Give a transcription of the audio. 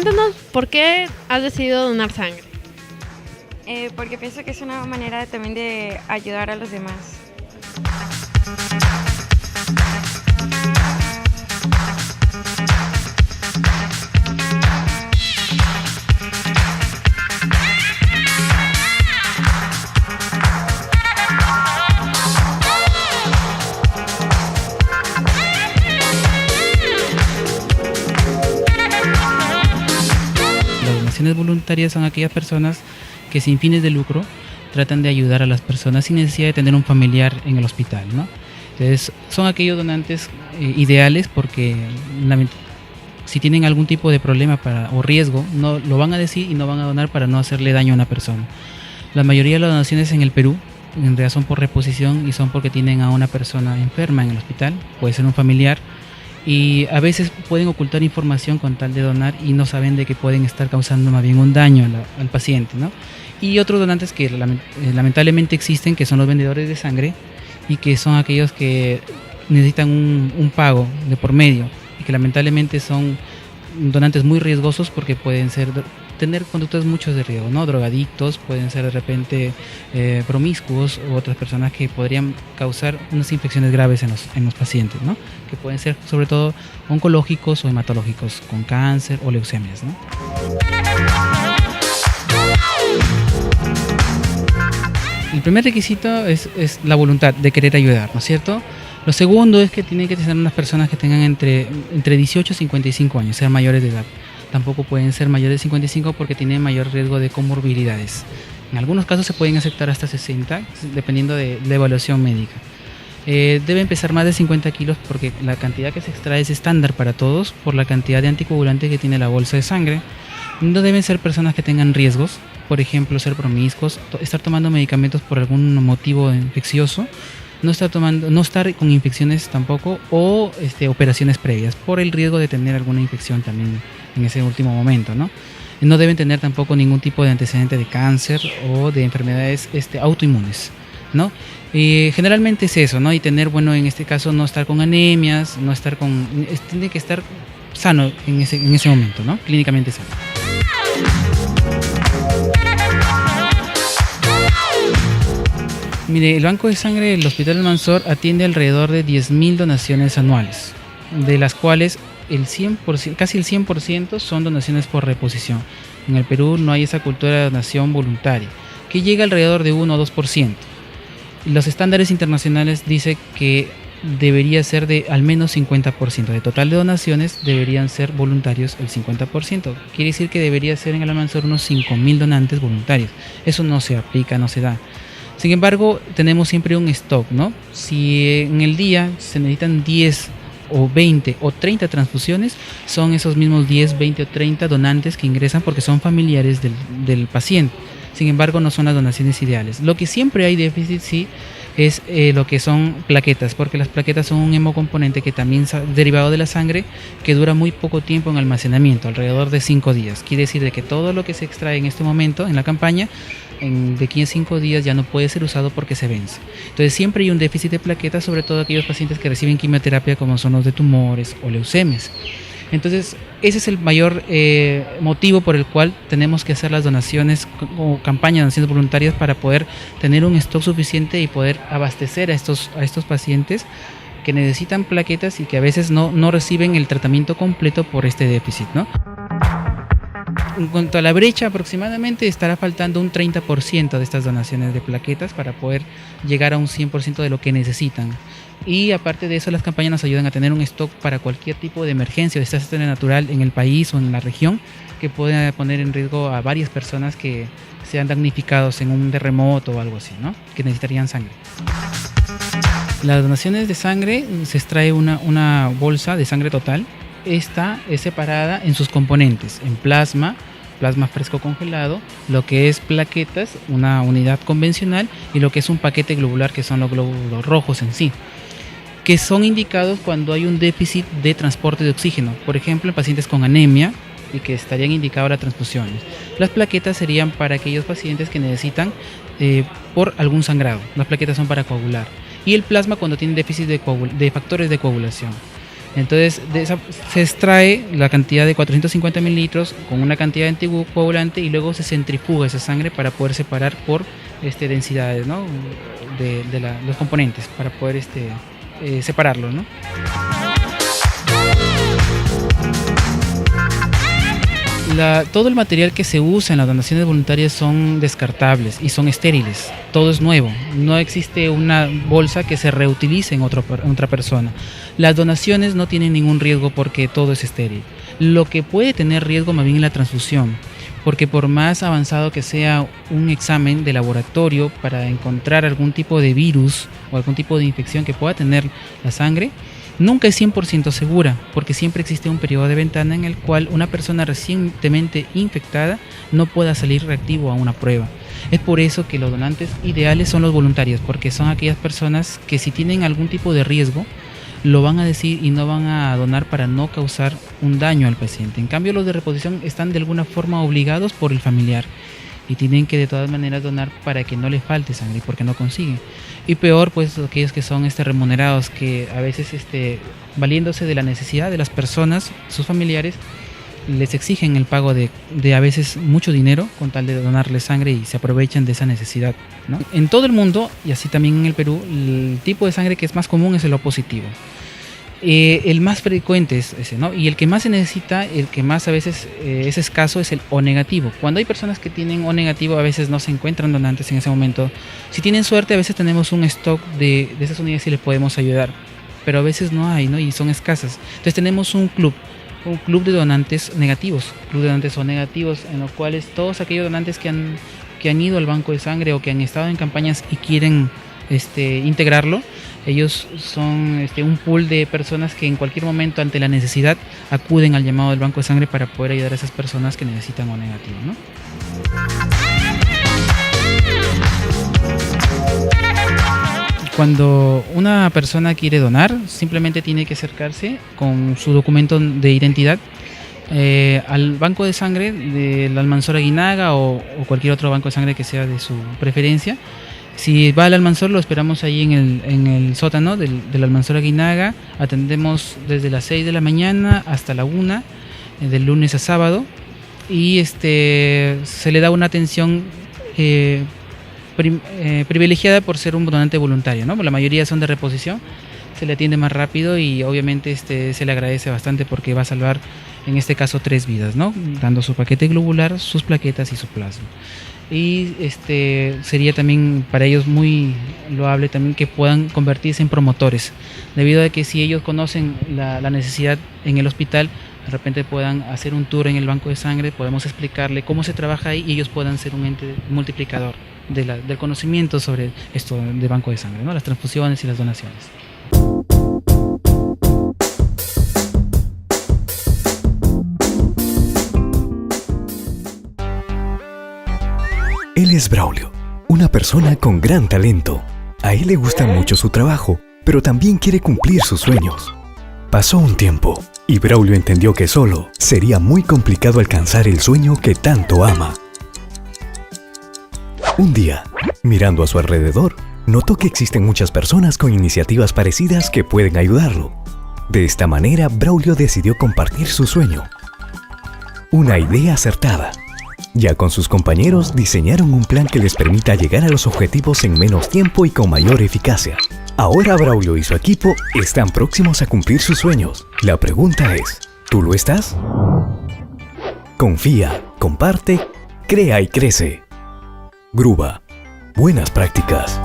Cuéntanos por qué has decidido donar sangre. Porque pienso que es una manera también de ayudar a los demás. Las donaciones voluntarias son aquellas personas que sin fines de lucro tratan de ayudar a las personas sin necesidad de tener un familiar en el hospital, ¿no? Entonces son aquellos donantes ideales porque si tienen algún tipo de problema o riesgo, no lo van a decir y no van a donar para no hacerle daño a una persona. La mayoría de las donaciones en el Perú en realidad son por reposición y son porque tienen a una persona enferma en el hospital, puede ser un familiar, y a veces pueden ocultar información con tal de donar y no saben de que pueden estar causando más bien un daño al paciente, ¿no? Y otros donantes que lamentablemente existen, que son los vendedores de sangre y que son aquellos que necesitan un pago de por medio y que lamentablemente son donantes muy riesgosos porque pueden tener conductas muchos de riesgo, ¿no? Drogadictos, pueden ser de repente promiscuos u otras personas que podrían causar unas infecciones graves en los pacientes, ¿no? Que pueden ser sobre todo oncológicos o hematológicos con cáncer o leucemias, ¿no? El primer requisito es la voluntad de querer ayudar, ¿no es cierto? Lo segundo es que tienen que ser unas personas que tengan entre 18 y 55 años, sean mayores de edad. Tampoco pueden ser mayores de 55 porque tienen mayor riesgo de comorbilidades. En algunos casos se pueden aceptar hasta 60, dependiendo de la evaluación médica. Deben pesar más de 50 kilos porque la cantidad que se extrae es estándar para todos por la cantidad de anticoagulante que tiene la bolsa de sangre. No deben ser personas que tengan riesgos, por ejemplo, ser promiscuos, estar tomando medicamentos por algún motivo infeccioso, no estar con infecciones tampoco o operaciones previas por el riesgo de tener alguna infección también en ese último momento, ¿no? No deben tener tampoco ningún tipo de antecedente de cáncer o de enfermedades autoinmunes, ¿no? Generalmente es eso, ¿no? Y tener, bueno, en este caso no estar con anemias, tiene que estar sano en ese momento, ¿no? Clínicamente sano. Mire, el Banco de Sangre del Hospital Almanzor atiende alrededor de 10.000 donaciones anuales, de las cuales casi el 100% son donaciones por reposición. En el Perú no hay esa cultura de donación voluntaria, que llega alrededor de 1 o 2%. Los estándares internacionales dicen que debería ser de al menos 50%. De total de donaciones deberían ser voluntarios el 50%. Quiere decir que debería ser en el Almanzor unos 5.000 donantes voluntarios. Eso no se aplica, no se da. Sin embargo, tenemos siempre un stock, ¿no? Si en el día se necesitan 10 o 20 o 30 transfusiones, son esos mismos 10, 20 o 30 donantes que ingresan porque son familiares del paciente. Sin embargo, no son las donaciones ideales. Lo que siempre hay déficit, sí, es lo que son plaquetas, porque las plaquetas son un hemocomponente que también es derivado de la sangre, que dura muy poco tiempo en almacenamiento, alrededor de 5 días. Quiere decir de que todo lo que se extrae en este momento, en la campaña, de 15 a 5 días ya no puede ser usado porque se vence. Entonces siempre hay un déficit de plaquetas, sobre todo aquellos pacientes que reciben quimioterapia como son los de tumores o leucemias. Entonces ese es el mayor motivo por el cual tenemos que hacer las donaciones o campañas de donaciones voluntarias para poder tener un stock suficiente y poder abastecer a estos pacientes que necesitan plaquetas y que a veces no reciben el tratamiento completo por este déficit, ¿no? En cuanto a la brecha, aproximadamente estará faltando un 30% de estas donaciones de plaquetas para poder llegar a un 100% de lo que necesitan. Y aparte de eso, las campañas nos ayudan a tener un stock para cualquier tipo de emergencia o desastre natural en el país o en la región que pueda poner en riesgo a varias personas que sean damnificados en un terremoto o algo así, ¿no? Que necesitarían sangre. Las donaciones de sangre, se extrae una bolsa de sangre total. Esta es separada en sus componentes, en plasma fresco congelado, lo que es plaquetas, una unidad convencional, y lo que es un paquete globular, que son los glóbulos rojos en sí, que son indicados cuando hay un déficit de transporte de oxígeno, por ejemplo en pacientes con anemia y que estarían indicadas las transfusiones. Las plaquetas serían para aquellos pacientes que necesitan por algún sangrado. Las plaquetas son para coagular. Y el plasma cuando tiene déficit de factores de coagulación. Entonces se extrae la cantidad de 450 mililitros con una cantidad de anticoagulante y luego se centrifuga esa sangre para poder separar por densidades, ¿no? de los componentes, para poder separarlos, ¿no? Todo el material que se usa en las donaciones voluntarias son descartables y son estériles. Todo es nuevo. No existe una bolsa que se reutilice en otra persona. Las donaciones no tienen ningún riesgo porque todo es estéril. Lo que puede tener riesgo más bien es la transfusión, porque por más avanzado que sea un examen de laboratorio para encontrar algún tipo de virus o algún tipo de infección que pueda tener la sangre, nunca es 100% segura, porque siempre existe un periodo de ventana en el cual una persona recientemente infectada no pueda salir reactivo a una prueba. Es por eso que los donantes ideales son los voluntarios, porque son aquellas personas que si tienen algún tipo de riesgo, lo van a decir y no van a donar para no causar un daño al paciente. En cambio, los de reposición están de alguna forma obligados por el familiar y tienen que de todas maneras donar para que no le falte sangre, porque no consiguen. Y peor, pues, aquellos que son remunerados, que a veces valiéndose de la necesidad de las personas, sus familiares, les exigen el pago de a veces mucho dinero con tal de donarles sangre y se aprovechan de esa necesidad, ¿no? En todo el mundo, y así también en el Perú, el tipo de sangre que es más común es el O positivo. El más frecuente es ese, ¿no? Y el que más se necesita, el que más a veces es escaso, es el O negativo. Cuando hay personas que tienen O negativo, a veces no se encuentran donantes en ese momento. Si tienen suerte, a veces tenemos un stock de esas unidades y les podemos ayudar, pero a veces no hay, ¿no? Y son escasas. Entonces tenemos un club de donantes negativos, club de donantes O negativos, en los cuales todos aquellos donantes que han ido al banco de sangre o que han estado en campañas y quieren integrarlo, ellos son un pool de personas que en cualquier momento ante la necesidad acuden al llamado del banco de sangre para poder ayudar a esas personas que necesitan O negativo, ¿no? Cuando una persona quiere donar, simplemente tiene que acercarse con su documento de identidad al banco de sangre del Almanzor Aguinaga o cualquier otro banco de sangre que sea de su preferencia. Si va al Almanzor, lo esperamos ahí en el sótano del Almanzor Aguinaga. Atendemos desde las 6 de la mañana hasta la 1, del lunes a sábado. Y se le da una atención privilegiada por ser un donante voluntario, ¿no? La mayoría son de reposición, se le atiende más rápido y obviamente se le agradece bastante porque va a salvar, en este caso, 3 vidas, ¿no? Dando su paquete globular, sus plaquetas y su plasma. Y sería también para ellos muy loable también que puedan convertirse en promotores, debido a que si ellos conocen la necesidad en el hospital, de repente puedan hacer un tour en el banco de sangre, podemos explicarle cómo se trabaja ahí y ellos puedan ser un ente multiplicador del conocimiento sobre esto de banco de sangre, ¿no? Las transfusiones y las donaciones. Él es Braulio, una persona con gran talento. A él le gusta mucho su trabajo, pero también quiere cumplir sus sueños. Pasó un tiempo y Braulio entendió que solo sería muy complicado alcanzar el sueño que tanto ama. Un día, mirando a su alrededor, notó que existen muchas personas con iniciativas parecidas que pueden ayudarlo. De esta manera, Braulio decidió compartir su sueño. Una idea acertada. Ya con sus compañeros diseñaron un plan que les permita llegar a los objetivos en menos tiempo y con mayor eficacia. Ahora Braulio y su equipo están próximos a cumplir sus sueños. La pregunta es, ¿tú lo estás? Confía, comparte, crea y crece. Gruba. Buenas prácticas.